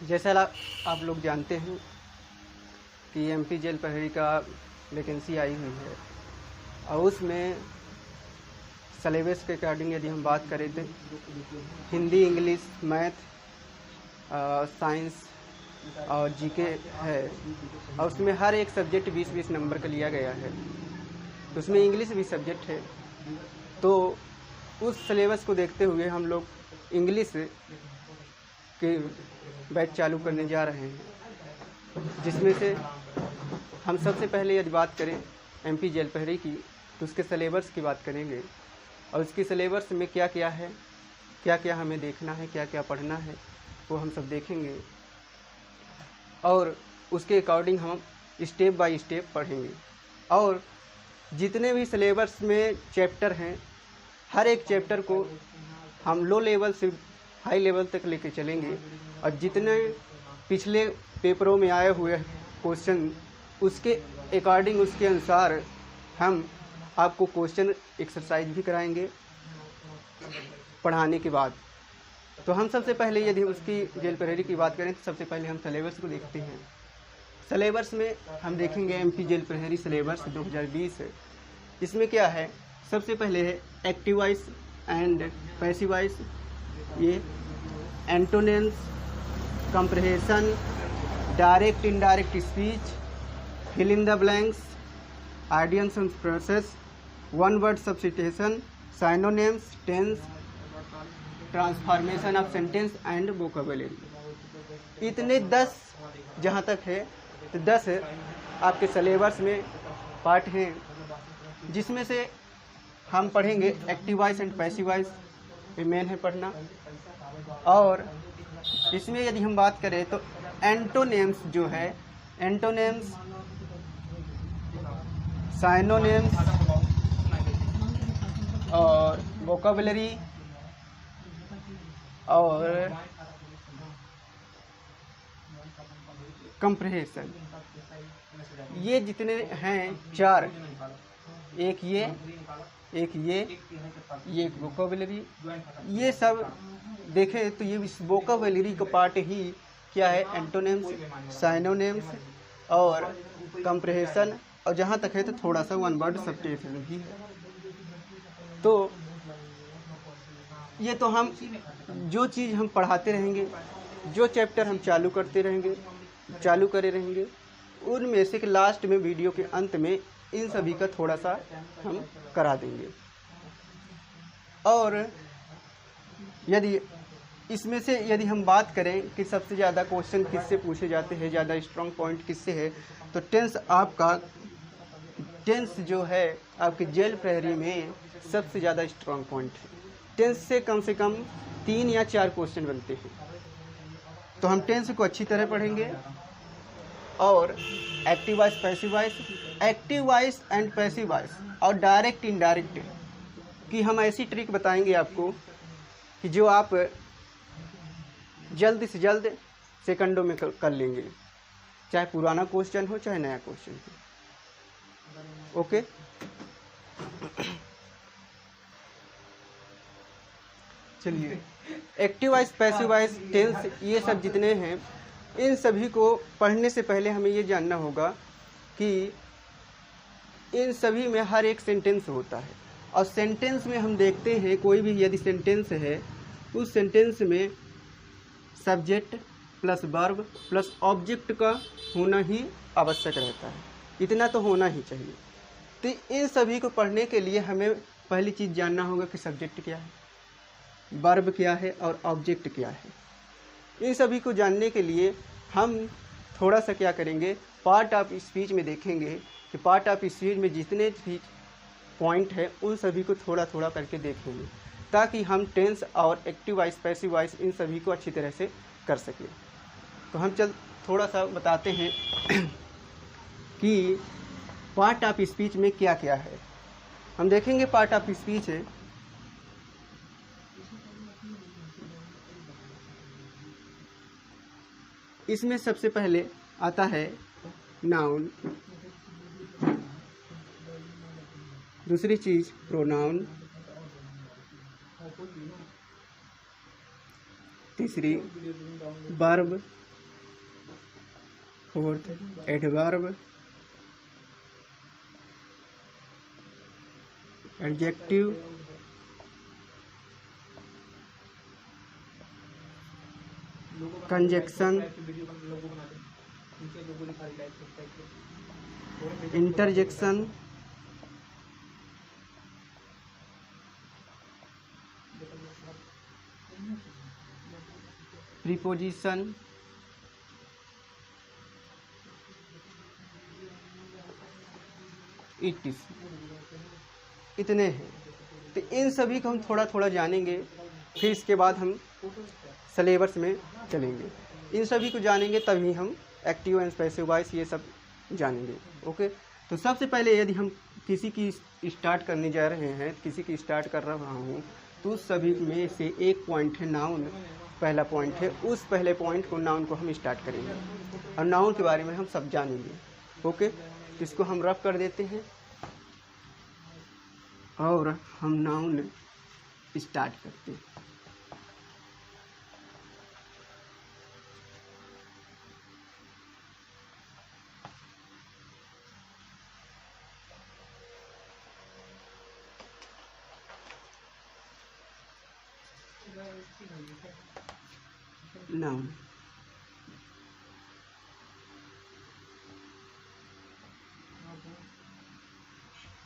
जैसा आप लोग जानते हैं कि एमपी जेल प्रहरी का वैकेंसी आई हुई है और उसमें सलेबस के अकॉर्डिंग यदि हम बात करें तो हिंदी, इंग्लिश, मैथ, साइंस और जीके है और उसमें हर एक सब्जेक्ट 20-20 नंबर का लिया गया है। तो उसमें इंग्लिश भी सब्जेक्ट है। तो उस सिलेबस को देखते हुए हम लोग इंग्लिश के बैच चालू करने जा रहे हैं, जिसमें से हम सबसे पहले यदि बात करें एमपी जेल प्रहरी की तो उसके सिलेबस की बात करेंगे और उसकी सिलेबस में क्या क्या है, क्या क्या हमें देखना है, क्या क्या पढ़ना है, वो हम सब देखेंगे और उसके अकॉर्डिंग हम स्टेप बाय स्टेप पढ़ेंगे। और जितने भी सिलेबस में चैप्टर हैं, हर एक चैप्टर को हम लो लेवल से हाई लेवल तक लेके चलेंगे और जितने पिछले पेपरों में आए हुए क्वेश्चन उसके अकॉर्डिंग, उसके अनुसार हम आपको क्वेश्चन एक्सरसाइज भी कराएंगे पढ़ाने के बाद। तो हम सबसे पहले यदि उसकी जेल प्रहरी की बात करें तो सबसे पहले हम सिलेबस को देखते हैं। सिलेबस में हम देखेंगे एमपी जेल प्रहरी सिलेबस 2020 है। इसमें क्या है, सबसे पहले है active voice and passive voice, ये antonyms, comprehension, direct indirect speech, fill in the blanks, idioms and phrases, one word substitution, synonyms, tense, transformation of sentence and vocabulary. इतने 10 जहाँ तक है तो 10 आपके सिलेबस में पार्ट हैं, जिसमें से हम पढ़ेंगे active voice and passive voice, ये मेन है पढ़ना। और इसमें यदि हम बात करें तो एंटोनिम्स जो है, एंटोनिम्स, साइनोनिम्स और वोकैबुलरी और कंप्रहेंशन, ये जितने हैं 4, एक ये एक वोकैबुलरी, ये सब देखें तो ये इस वोकैबुलरी का पार्ट ही क्या है, एंटोनिम्स, साइनोनिम्स और कंप्रहेंशन, और जहाँ तक है तो थोड़ा सा वन वर्ड सब्स्टिट्यूशन भी है। तो ये तो हम जो चीज़ हम पढ़ाते रहेंगे, जो चैप्टर हम चालू करे रहेंगे, उनमें से लास्ट में वीडियो के अंत में इन सभी का थोड़ा सा हम करा देंगे। और यदि इसमें से यदि हम बात करें कि सबसे ज़्यादा क्वेश्चन किससे पूछे जाते हैं, ज़्यादा स्ट्रॉन्ग पॉइंट किससे है, तो टेंस जो है आपके जेल प्रहरी में सबसे ज़्यादा स्ट्रॉन्ग पॉइंट है। टेंस से कम 3 या 4 क्वेश्चन बनते हैं। तो हम टेंस को अच्छी तरह पढ़ेंगे। और active voice, passive voice, active voice and passive voice और डायरेक्ट इनडायरेक्ट की हम ऐसी ट्रिक बताएंगे आपको कि जो आप जल्द से जल्द सेकंडों में कर लेंगे, चाहे पुराना क्वेश्चन हो चाहे नया क्वेश्चन हो। ओके, चलिए active voice, passive voice, tense, ये सब जितने हैं इन सभी को पढ़ने से पहले हमें ये जानना होगा कि इन सभी में हर एक सेंटेंस होता है और सेंटेंस में हम देखते हैं कोई भी यदि सेंटेंस है उस सेंटेंस में subject plus verb plus object का होना ही आवश्यक रहता है, इतना तो होना ही चाहिए। तो इन सभी को पढ़ने के लिए हमें पहली चीज़ जानना होगा कि सब्जेक्ट क्या है, वर्ब क्या है और ऑब्जेक्ट क्या है। इन सभी को जानने के लिए हम थोड़ा सा क्या करेंगे, पार्ट ऑफ स्पीच में देखेंगे कि पार्ट ऑफ स्पीच में जितने भी पॉइंट है उन सभी को थोड़ा थोड़ा करके देखेंगे ताकि हम टेंस और active voice, passive voice in सभी को अच्छी तरह से कर सकें। तो हम थोड़ा सा बताते हैं कि पार्ट ऑफ स्पीच में क्या क्या है। हम देखेंगे पार्ट ऑफ स्पीच है, इसमें सबसे पहले आता है नाउन, दूसरी चीज प्रोनाउन, तीसरी verb, fourth adverb, adjective, conjunction, interjection, preposition, it, इतने हैं। तो इन सभी को हम थोड़ा थोड़ा जानेंगे, फिर इसके बाद हम सिलेबस में चलेंगे। इन सभी को जानेंगे तभी हम एक्टिव एंड पैसिव वॉइस ये सब जानेंगे। ओके, तो सबसे पहले यदि हम किसी की स्टार्ट करने जा रहे हैं, किसी की स्टार्ट कर रहा हूँ, तो उस सभी में से एक पॉइंट है नाउन, पहला पॉइंट है। उस पहले पॉइंट को, नाउन को हम स्टार्ट करेंगे और नाउन के बारे में हम सब जानेंगे। ओके, तो इसको हम रफ कर देते हैं और हम नाउन स्टार्ट करते हैं। नाउन,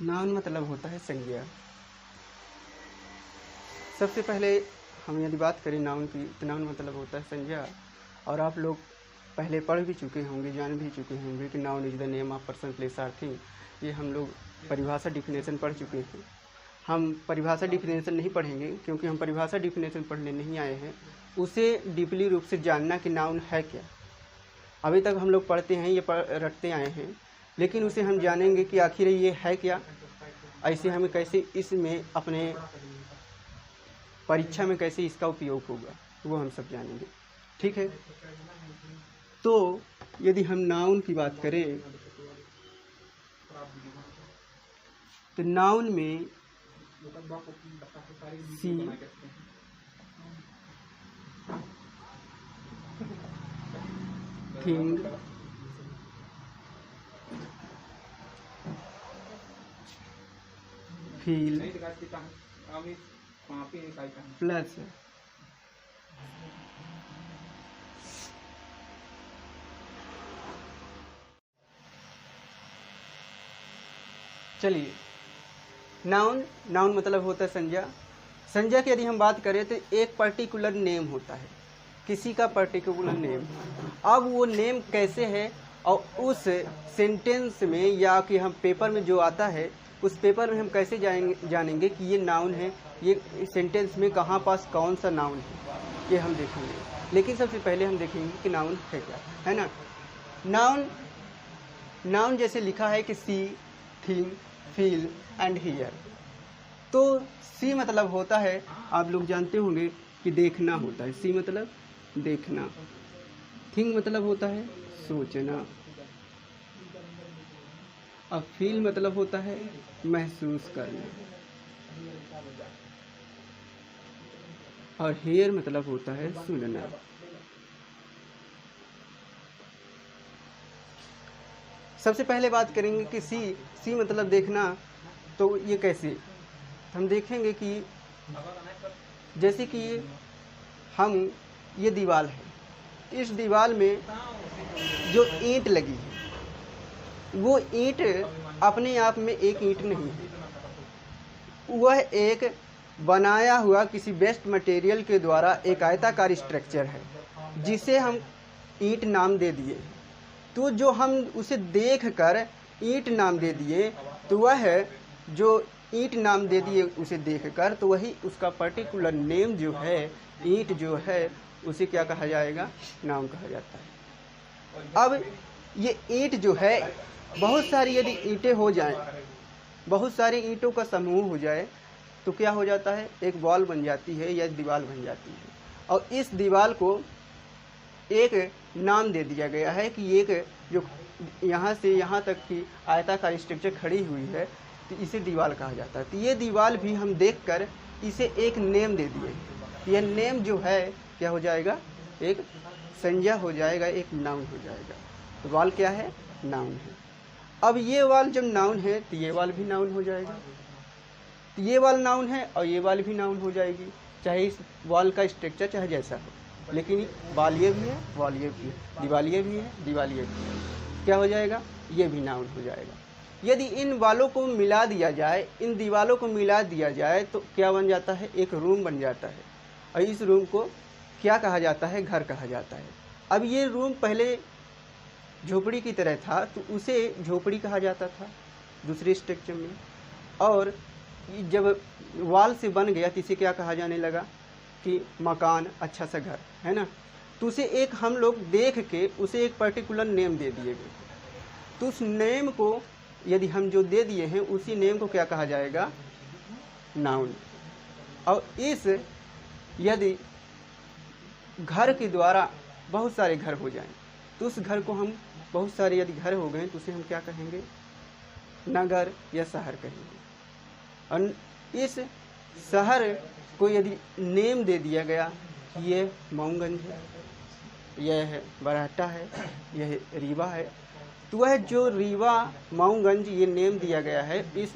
नाउन मतलब होता है संज्ञा। सबसे पहले हम यदि बात करें नाउन की, तो नाउन मतलब होता है संज्ञा। और आप लोग पहले पढ़ भी चुके होंगे, जान भी चुके होंगे कि noun is the name of person, place और थिंग। ये हम लोग परिभाषा डिफिनेशन पढ़ चुके हैं। हम परिभाषा डिफिनेशन नहीं पढ़ेंगे क्योंकि हम परिभाषा डिफिनेशन पढ़ने नहीं आए हैं। उसे डीपली रूप से जानना कि नाउन है क्या, अभी तक हम लोग पढ़ते हैं, ये रटते आए हैं, लेकिन उसे हम जानेंगे कि आखिर ये है क्या, ऐसे हमें कैसे इसमें अपने परीक्षा में कैसे इसका उपयोग होगा, वो हम सब जानेंगे। ठीक है, तो यदि हम नाउन की बात करें तो नाउन में सी, थिंग, फील, प्लस चलिए, नाउन, नाउन मतलब होता है संज्ञा। संज्ञा की यदि हम बात करें तो एक पर्टिकुलर नेम होता है, किसी का पर्टिकुलर नेम। अब वो नेम कैसे है और उस सेंटेंस में या कि हम पेपर में जो आता है, उस पेपर में हम कैसे जानेंगे कि ये नाउन है, ये सेंटेंस में कहाँ पास कौन सा नाउन है, ये हम देखेंगे। लेकिन सबसे पहले हम देखेंगे कि नाउन है क्या, है ना। नाउन, नाउन जैसे लिखा है कि सी, थिंग, फील एंड हियर। तो सी मतलब होता है, आप लोग जानते होंगे कि देखना होता है, सी मतलब देखना। थिंग मतलब होता है सोचना। और फील मतलब होता है महसूस करना। और हियर मतलब होता है सुनना। सबसे पहले बात करेंगे कि सी मतलब देखना। तो ये कैसे हम देखेंगे कि जैसे कि हम, ये दीवार है, इस दीवार में जो ईंट लगी है, वो ईंट अपने आप में एक ईंट नहीं है, वह एक बनाया हुआ किसी वेस्ट मटेरियल के द्वारा एक आयताकार स्ट्रक्चर है, जिसे हम ईंट नाम दे दिए। तो जो हम उसे देखकर ईंट नाम दे दिए, तो वह जो ईंट नाम दे दिए उसे देखकर, तो वही उसका पर्टिकुलर नेम जो है, ईंट जो है, उसे क्या कहा जाएगा, नाउन कहा जाता है। अब ये ईंट जो है, बहुत सारी यदि ईंटें हो जाएं, बहुत सारी ईंटों का समूह हो जाए, तो क्या हो जाता है, एक वॉल बन जाती है या दीवार बन जाती है। और इस दीवार को एक नाम दे दिया गया है कि एक जो यहाँ से यहाँ तक की आयताकार स्ट्रक्चर खड़ी हुई है, तो इसे दीवार कहा जाता है। तो ये दीवार भी हम देखकर इसे एक नेम दे दिए, यह नेम जो है क्या हो जाएगा, एक संज्ञा हो जाएगा, एक नाउन हो जाएगा। तो वाल क्या है? नाउन है। अब ये वाल जब नाउन है तो ये वाल भी नाउन हो जाएगा, तो ये वाल नाउन है और ये वाल भी नाउन हो जाएगी, चाहे इस वाल का स्ट्रक्चर चाहे जैसा हो, लेकिन वालिये भी है, वालिये भी है, दिवालिये भी है, दिवालिये भी है, क्या हो जाएगा? ये भी नाउन हो जाएगा। यदि इन वालों को मिला दिया जाए, इन दीवालों को मिला दिया जाए तो क्या बन जाता है? एक रूम बन जाता है, और इस रूम को क्या कहा जाता है? घर कहा जाता है। अब ये रूम पहले झोपड़ी की तरह था तो उसे झोपड़ी कहा जाता था दूसरे स्ट्रक्चर में, और जब वाल से बन गया तो इसे क्या कहा जाने लगा कि मकान, अच्छा सा घर, है ना। तो उसे एक हम लोग देख के उसे एक पर्टिकुलर नेम दे दिए गए, तो उस नेम को यदि हम जो दे दिए हैं उसी नेम को क्या कहा जाएगा? नाउन। और इस यदि घर के द्वारा बहुत सारे घर हो जाएं तो उस घर को हम, बहुत सारे यदि घर हो गए तो उसे हम क्या कहेंगे? नगर या शहर कहेंगे। और इस शहर को यदि नेम दे दिया गया कि ये माऊगंज है, यह बरहट्टा है, यह रीवा है, तो वह जो रीवा माऊगंज ये नेम दिया गया है, इस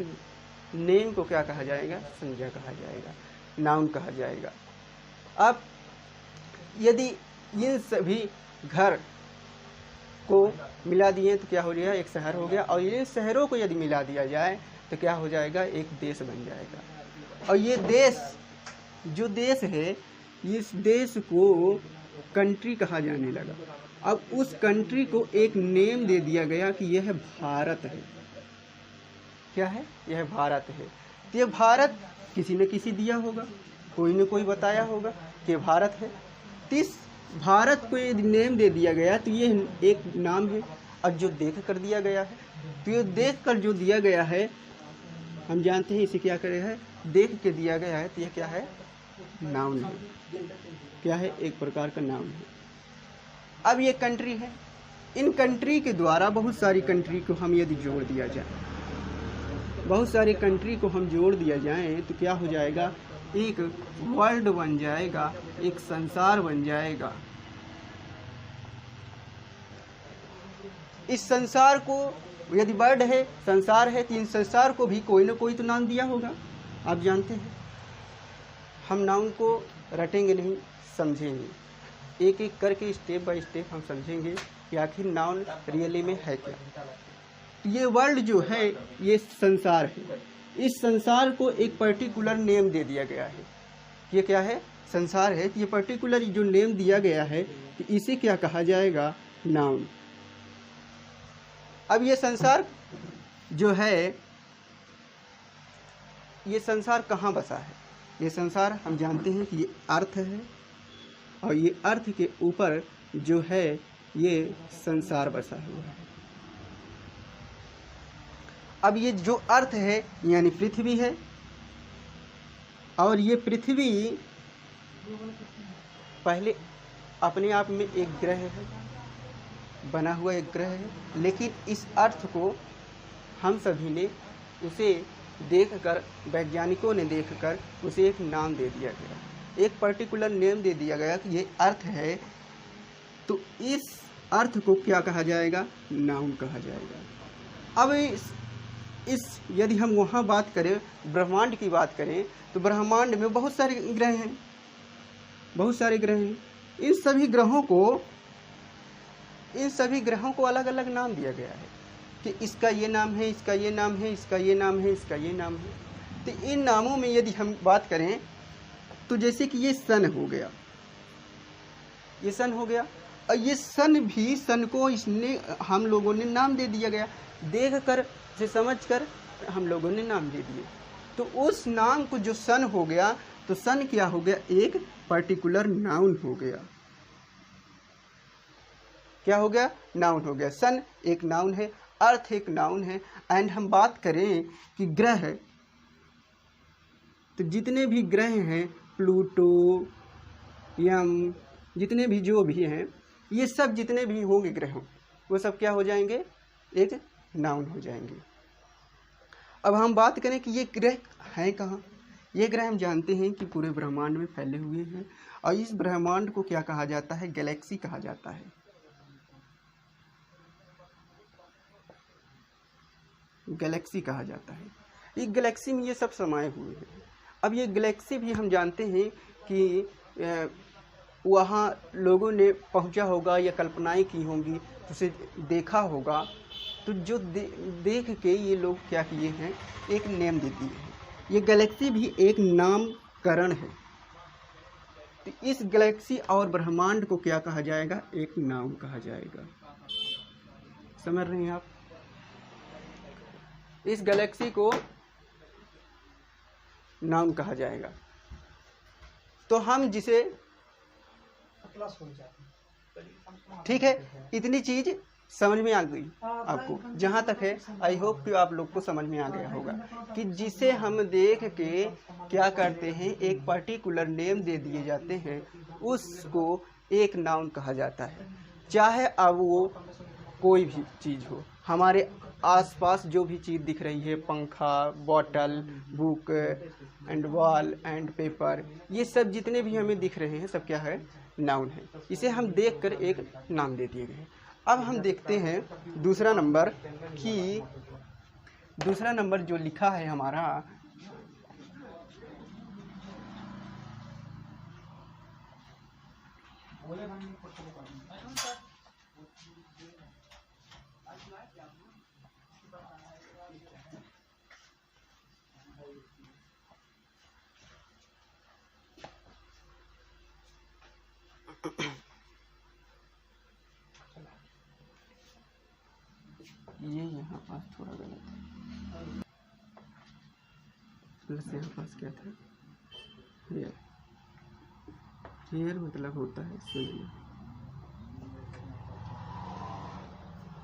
नेम को क्या कहा जाएगा? संज्ञा कहा जाएगा, नाउन कहा जाएगा। अब यदि इन सभी घर को मिला दिए तो क्या हो गया? एक शहर हो गया, और इन शहरों को यदि मिला दिया जाए तो क्या हो जाएगा? एक देश बन जाएगा। और ये देश, जो देश है, इस देश को कंट्री कहा जाने लगा। अब उस कंट्री को एक नेम दे दिया गया कि यह भारत है। क्या है? यह भारत है। तो यह भारत किसी न किसी दिया होगा, कोई न कोई बताया होगा कि भारत है। तो इस भारत को यदि नेम दे दिया गया तो ये एक नाम है। और जो देख कर दिया गया है, तो ये देख कर जो दिया गया है, हम जानते हैं इसे क्या करे है? देख के दिया गया है, तो यह क्या है? नाउन है। क्या है? एक प्रकार का नाउन है। अब ये कंट्री है, इन कंट्री के द्वारा बहुत सारी कंट्री को हम यदि जोड़ दिया जाए, बहुत सारी कंट्री को हम जोड़ दिया जाए तो क्या हो जाएगा? एक वर्ल्ड बन जाएगा, एक संसार बन जाएगा। इस संसार को यदि वर्ल्ड है, संसार है, तो इन संसार को भी कोई ना कोई तो नाम दिया होगा। आप जानते हैं हम नाउन को रटेंगे नहीं, समझेंगे, एक एक करके स्टेप बाय स्टेप हम समझेंगे कि आखिर नाउन रियली में है क्या। ये वर्ल्ड जो है ये संसार है, इस संसार को एक पर्टिकुलर नेम दे दिया गया है। ये क्या है? संसार है। ये पर्टिकुलर जो नेम दिया गया है कि इसे क्या कहा जाएगा? नाउन। अब ये संसार जो है, ये संसार कहाँ बसा है? ये संसार हम जानते हैं कि ये अर्थ है, और ये अर्थ के ऊपर जो है ये संसार बसा हुआ है। अब ये जो अर्थ है यानी पृथ्वी है, और ये पृथ्वी पहले अपने आप में एक ग्रह है, बना हुआ एक ग्रह है, लेकिन इस अर्थ को हम सभी ने उसे देखकर, वैज्ञानिकों ने देखकर उसे एक नाम दे दिया गया, एक पर्टिकुलर नेम दे दिया गया कि ये अर्थ है। तो इस अर्थ को क्या कहा जाएगा? नाउन कहा जाएगा। अब इस यदि हम वहाँ बात करें, ब्रह्मांड की बात करें, तो ब्रह्मांड में बहुत सारे ग्रह हैं, बहुत सारे ग्रह हैं। इन सभी ग्रहों को अलग अलग नाम दिया गया है कि इसका ये नाम है, इसका ये नाम है, इसका ये नाम है, इसका ये नाम है। तो इन नामों में यदि हम बात करें तो जैसे कि ये सन हो गया, ये सन हो गया, और ये सन भी, सन को इसने हम लोगों ने नाम दे दिया गया, देख कर से समझ कर हम लोगों ने नाम दे दिए। तो उस नाम को जो सन हो गया, तो सन क्या हो गया? एक पर्टिकुलर नाउन हो गया। क्या हो गया? नाउन हो गया। सन एक नाउन है, अर्थ एक नाउन है। एंड हम बात करें कि ग्रह, तो जितने भी ग्रह हैं, प्लूटो, यम, जितने भी जो भी हैं, ये सब जितने भी होंगे ग्रह, वो सब क्या हो जाएंगे? एक नाउन हो जाएंगे। अब हम बात करें कि ये ग्रह हैं कहाँ? ये ग्रह हम जानते हैं कि पूरे ब्रह्मांड में फैले हुए हैं, और इस ब्रह्मांड को क्या कहा जाता है? गैलेक्सी कहा जाता है। गैलेक्सी कहा जाता है। ये गैलेक्सी में ये सब समाये हुए हैं। अब ये गैलेक्सी भी हम जानते हैं कि वहाँ लोगों ने पहुँचा होगा या कल्पनाएं की होंगी, उसे देखा होगा, तो जो देख के ये लोग क्या किए हैं, एक नेम दे दिए हैं। ये गैलेक्सी भी एक नामकरण है। तो इस गैलेक्सी और ब्रह्मांड को क्या कहा जाएगा? एक नाम कहा जाएगा। समझ रहे हैं आप? इस गैलेक्सी को नाम कहा जाएगा। तो हम जिसे, ठीक है, इतनी चीज समझ में आ गई आपको? जहाँ तक है आई होप कि आप लोग को समझ में आ गया होगा कि जिसे हम देख के क्या करते हैं, एक पर्टिकुलर नेम दे दिए जाते हैं, उसको एक नाउन कहा जाता है। चाहे अब वो कोई भी चीज़ हो, हमारे आसपास जो भी चीज़ दिख रही है, पंखा, bottle, book and wall and paper, ये सब जितने भी हमें दिख रहे हैं सब क्या है? नाउन है। इसे हम देखकर एक नाम दे दिए गए। अब हम देखते हैं दूसरा नंबर, कि दूसरा नंबर जो लिखा है हमारा, ये यहाँ पास थोड़ा गलत है, प्लस यहाँ पास क्या था? हेयर। हेयर मतलब होता है सुनना।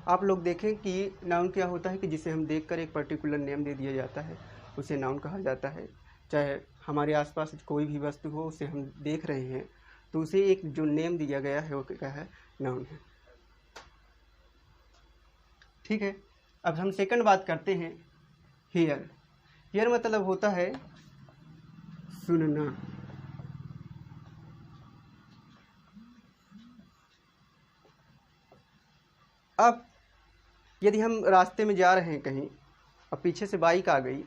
आप लोग देखें कि नाउन क्या होता है, कि जिसे हम देखकर एक पर्टिकुलर नेम दे दिया जाता है, उसे नाउन कहा जाता है। चाहे हमारे आसपास कोई भी वस्तु हो, उसे हम देख रहे हैं, तो उसे एक जो नेम दिया गया है वो क्या है? नाउन है। ठीक है। अब हम सेकंड बात करते हैं, हियर। हियर मतलब होता है सुनना। अब यदि हम रास्ते में जा रहे हैं कहीं और पीछे से बाइक आ गई,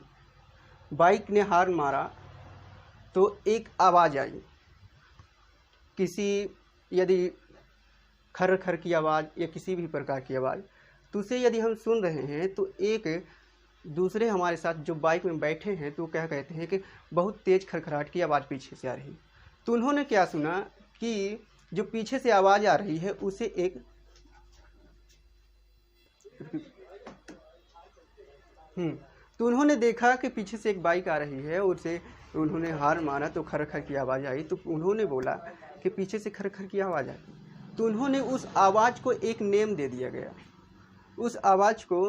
बाइक ने हॉर्न मारा तो एक आवाज़ आई, किसी यदि खर खर की आवाज़ या किसी भी प्रकार की आवाज़, तो उसे यदि हम सुन रहे हैं तो एक दूसरे हमारे साथ जो बाइक में बैठे हैं तो क्या कहते हैं कि बहुत तेज़ खरखराहट की आवाज़ पीछे से आ रही। तो उन्होंने क्या सुना कि जो पीछे से आवाज़ आ रही है उसे एक तो उन्होंने देखा कि पीछे से एक बाइक आ रही है, उसे उन्होंने हॉर्न मारा तो खर खर की आवाज़ आई। तो उन्होंने बोला कि पीछे से खर खर की आवाज़ आई, तो उन्होंने उस आवाज़ को एक नेम दे दिया गया। उस आवाज़ को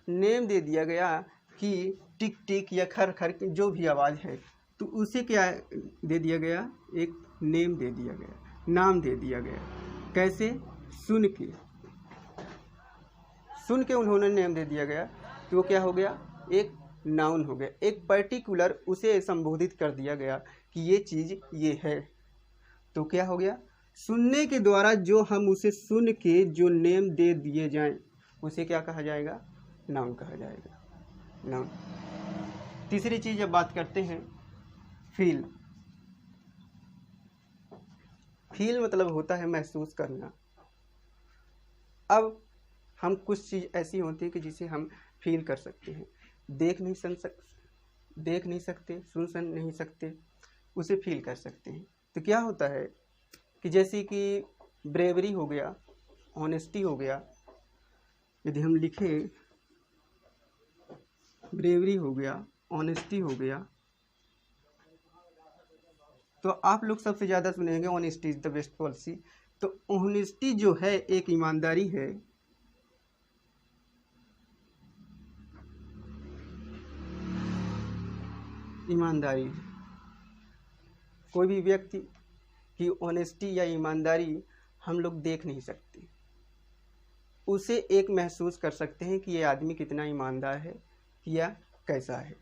नेम दे दिया गया कि टिक टिक या खर खर की जो भी आवाज़ है, तो उसे क्या दे दिया गया? एक नेम दे दिया गया, नाम दे दिया गया। कैसे? सुन के उन्होंने नेम दे दिया गया, तो वो क्या हो गया? एक नाउन हो गया। एक पर्टिकुलर उसे संबोधित कर दिया गया कि ये चीज़ ये है, तो क्या हो गया? सुनने के द्वारा जो हम उसे सुन के जो नेम दे दिए जाएं, उसे क्या कहा जाएगा? नाउन कहा जाएगा, नाउन। तीसरी चीज़ अब बात करते हैं, फील। फील मतलब होता है महसूस करना। अब हम कुछ चीज़ ऐसी होती है कि जिसे हम फील कर सकते हैं, देख नहीं सकते, सुन नहीं सकते, उसे फील कर सकते हैं। तो क्या होता है कि जैसे कि ब्रेवरी हो गया, ऑनेस्टी हो गया, यदि हम लिखें ब्रेवरी हो गया, ऑनेस्टी हो गया, तो आप लोग सबसे ज़्यादा सुनेंगे honesty is the best policy. तो ऑनेस्टी जो है एक ईमानदारी है, ईमानदारी। कोई भी व्यक्ति की ऑनेस्टी या ईमानदारी हम लोग देख नहीं सकते, उसे एक महसूस कर सकते हैं कि ये आदमी कितना ईमानदार है या कैसा है।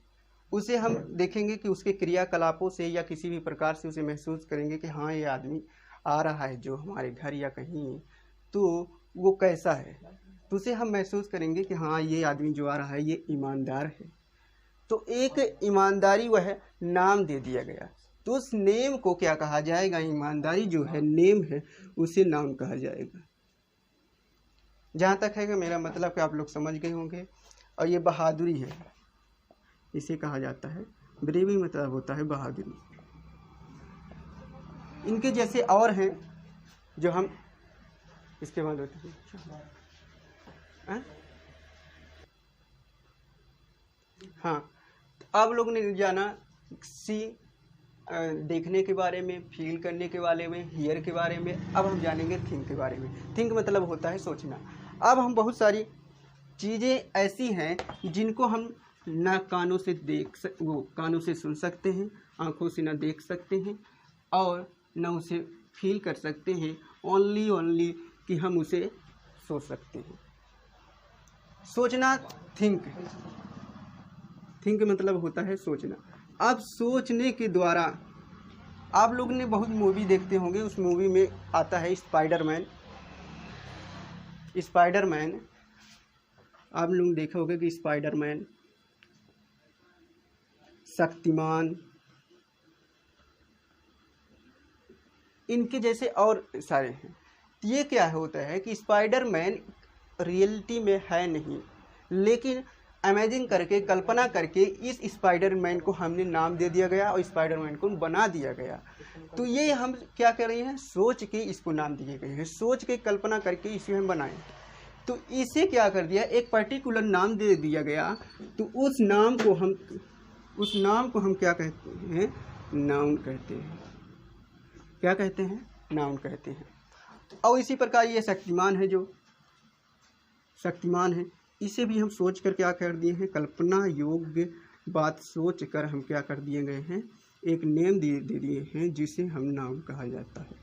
उसे हम देखेंगे कि उसके क्रियाकलापों से या किसी भी प्रकार से उसे महसूस करेंगे कि हाँ, ये आदमी आ रहा है जो हमारे घर या कहीं, तो वो कैसा है। तो उसे हम महसूस करेंगे कि हाँ ये आदमी जो आ रहा है ये ईमानदार है। तो एक ईमानदारी वह नाम दे दिया गया। तो उस नेम को क्या कहा जाएगा? ईमानदारी जो है नेम है, उसे नाम कहा जाएगा। जहाँ तक है कि मेरा मतलब कि आप लोग समझ गए होंगे। और ये बहादुरी है, इसे कहा जाता है। ब्रेवी मतलब होता है बहादुरी। इनके जैसे और हैं जो हम इसके बाद होते हैं। हाँ, आप लोग ने जाना सी देखने के बारे में, फील करने के बारे में, हियर के बारे में। अब हम जानेंगे थिंक के बारे में। थिंक मतलब होता है सोचना। अब हम बहुत सारी चीज़ें ऐसी हैं जिनको हम ना कानों से कानों से सुन सकते हैं, आँखों से ना देख सकते हैं और ना उसे फील कर सकते हैं। ओनली कि हम उसे सोच सकते हैं। सोचना थिंक मतलब होता है सोचना। अब सोचने के द्वारा आप लोग ने बहुत मूवी देखते होंगे, उस मूवी में आता है स्पाइडरमैन। आप लोग देखा होगा कि स्पाइडरमैन, शक्तिमान, इनके जैसे और सारे हैं। ये क्या होता है कि स्पाइडरमैन रियलिटी में है नहीं, लेकिन इमेजिन करके, कल्पना करके इस स्पाइडरमैन को हमने नाम दे दिया गया और स्पाइडरमैन को बना दिया गया। तो ये हम क्या कर रहे हैं? सोच के इसको नाम दिए गए हैं, सोच के कल्पना करके इसे हम बनाए। तो इसे क्या कर दिया? एक पर्टिकुलर नाम दे दिया गया। तो उस नाम को हम क्या कहते हैं? नाउन कहते हैं। क्या कहते हैं? नाउन कहते हैं। और इसी प्रकार ये शक्तिमान है, इसे भी हम सोच कर क्या कर दिए हैं? कल्पना योग्य बात सोच कर हम क्या कर दिए गए हैं? एक नेम दे दिए हैं जिसे हम नाउन कहा जाता है।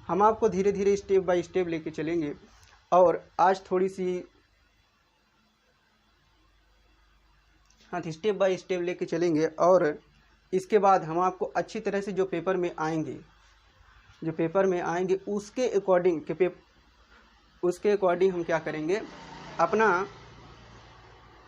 हम आपको धीरे धीरे स्टेप बाय स्टेप लेके चलेंगे और आज थोड़ी सी स्टेप बाय स्टेप लेके चलेंगे। और इसके बाद हम आपको अच्छी तरह से जो पेपर में आएंगे उसके अकॉर्डिंग हम क्या करेंगे? अपना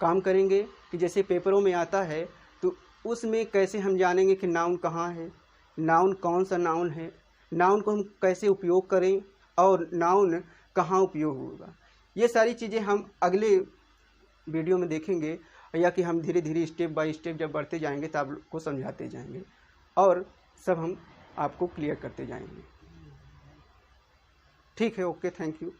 काम करेंगे कि जैसे पेपरों में आता है तो उसमें कैसे हम जानेंगे कि नाउन कहाँ है, नाउन कौन सा नाउन है, नाउन को हम कैसे उपयोग करें और नाउन कहाँ उपयोग होगा। ये सारी चीज़ें हम अगले वीडियो में देखेंगे, या कि हम धीरे धीरे स्टेप बाय स्टेप जब बढ़ते जाएंगे तो आपको समझाते जाएंगे और सब हम आपको क्लियर करते जाएंगे। ठीक है, ओके, थैंक यू।